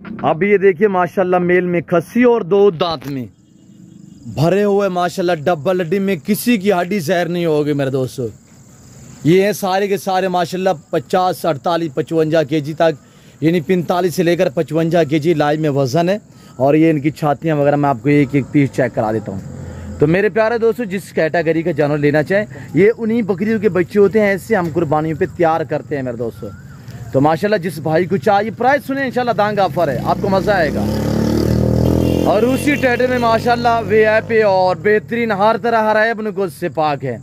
अब ये देखिए माशाल्लाह मेल में खस्सी और दो दांत में भरे हुए माशाल्लाह डबल हड्डी में किसी की हड्डी जहर नहीं होगी मेरे दोस्तों। ये हैं सारे के सारे माशाल्लाह 50, 48, 55 केजी तक, यानी 45 से लेकर 55 केजी लाइव में वजन है। और ये इनकी छातियाँ वगैरह मैं आपको एक एक पीस चेक करा देता हूँ। तो मेरे प्यारे दोस्तों, जिस कैटेगरी का जानवर लेना चाहें, ये उन्हीं बकरियों के बच्चे होते हैं, ऐसे हम कुर्बानियों पे तैयार करते हैं मेरे दोस्तों। तो माशाल्लाह जिस भाई को चाहिए, प्राइस सुने इंशाल्लाह दांग ऑफर है, आपको मज़ा आएगा। और उसी टेडे में माशाल्लाह वीआईपी और बेहतरीन हर तरह हर ऐब नुकुस से पाक है।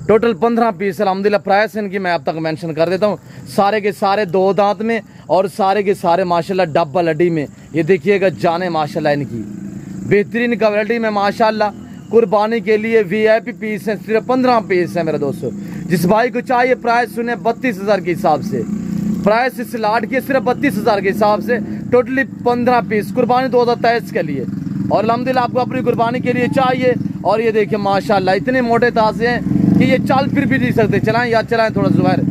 टोटल 15 पीस अल्हम्दुलिल्लाह। प्राइस इनकी मैं अब तक मेंशन कर देता हूँ। सारे के सारे दो दांत में और सारे के सारे माशाल्लाह डबल हड्डी में। ये देखिएगा जाने माशाल्लाह इनकी बेहतरीन क्वालिटी में माशाल्लाह कुर्बानी के लिए वीआईपी पीस है। सिर्फ 15 पीस है मेरे दोस्तों। जिस भाई को चाहिए, प्राइस सुने 32,000 के हिसाब से। प्राइस इस लाट की सिर्फ 32,000 के हिसाब से। टोटली 15 पीस कुर्बानी 2023 के लिए। और अल्हम्दुलिल्लाह आपको अपनी कुर्बानी के लिए चाहिए। और ये देखिए माशाल्लाह इतने मोटे ताजे हैं कि ये चल फिर भी नहीं सकते। चलाएं या चलाएं थोड़ा जुबैर।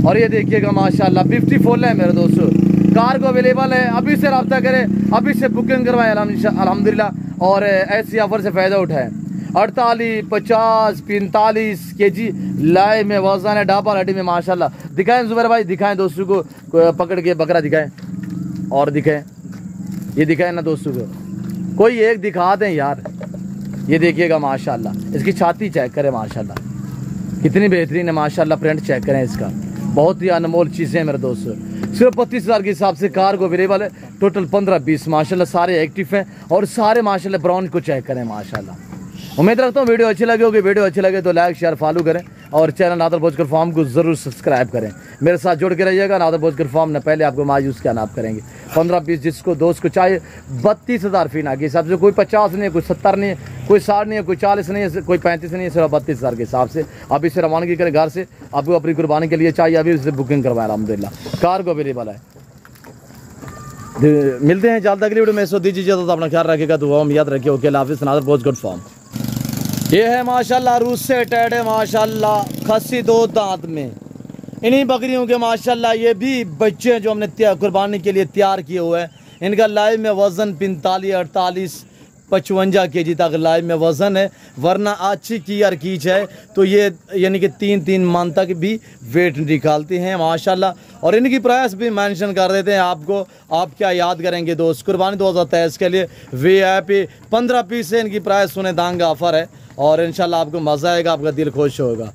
और ये देखिएगा माशाल्लाह 50 फुल है मेरे दोस्तों। कार्गो अवेलेबल है, अभी से रब्ता करें, अभी से बुकिंग करवाएं अल्हम्दुलिल्लाह। और ऐसी ऑफर से फ़ायदा उठाएं। 48, 50, 45 केजी लाए में वजन है डबल हड्डी में माशाल्लाह। दिखाएं जुबैर भाई, दिखाएं दोस्तों को पकड़ के बकरा दिखाएं और दिखाएं, ये दिखाएं ना दोस्तों को, कोई एक दिखा दें यार। ये देखिएगा माशाल्लाह, इसकी छाती चेक करें माशाल्लाह कितनी बेहतरीन है माशाल्लाह। प्रिंट चेक करें इसका, बहुत ही अनमोल चीज़ें हैं मेरे दोस्तों। सिर्फ 32,000 के हिसाब से कार्गो अवेलेबल है। टोटल 15 पीस माशाल्लाह सारे एक्टिव हैं। और सारे माशाल्लाह ब्राउन को चेक करें माशाल्लाह। उम्मीद रखता हूँ वीडियो अच्छी लगी होगी। वीडियो अच्छी लगे तो लाइक शेयर फॉलो करें और चैनल नादर भोजकर फार्म को ज़रूर सब्सक्राइब करें। मेरे साथ जुड़ के रहिएगा। नादर भोजकर फार्म ने पहले आपको मायूस क्या नाप करेंगे। 15 पीस जिसको दोस्त को चाहिए 32,000 फीना के हिसाब से। कोई 50 नहीं है, कोई 70 नहीं है, कोई 60 नहीं है, कोई 40 नहीं है, कोई 35 नहीं है, सिर्फ 32,000 के हिसाब से। अभी से रवानगी करें घर से। आपको अपनी कुर्बानी के लिए चाहिए, अभी उससे बुकिंग करवाएं अल्हम्दुलिल्लाह। कार्गो अवेलेबल है। मिलते हैं जल्द अगली वीडियो में। सो दीजिए इजाज़त, अपना ख्याल रखिएगा, दुआ में याद रखिए। ओके अल्लाह हाफ़िज़। नादर भोजकर फार्म। ये है माशाल्लाह रूस से टैड है माशाल्लाह, खस्सी दो दांत में। इन्हीं बकरियों के माशाल्लाह ये भी बच्चे हैं जो हमने कुर्बानी के लिए तैयार किए हुए हैं। इनका लाइव में वज़न 45, 48, 55 केजी तक लाइव में वज़न है। वरना अच्छी कीयर कीच है तो ये यानी कि 3-3 मंथ तक भी वेट निकालती हैं माशाल्लाह। और इनकी प्राइस भी मेंशन कर देते हैं आपको। आप क्या याद करेंगे दोस्त, कुर्बानी 2023 के लिए वीआईपी 15 पीस से इनकी प्राइस सुने दांगा ऑफर है। और इंशाल्लाह आपको मज़ा आएगा, आपका दिल खुश होगा।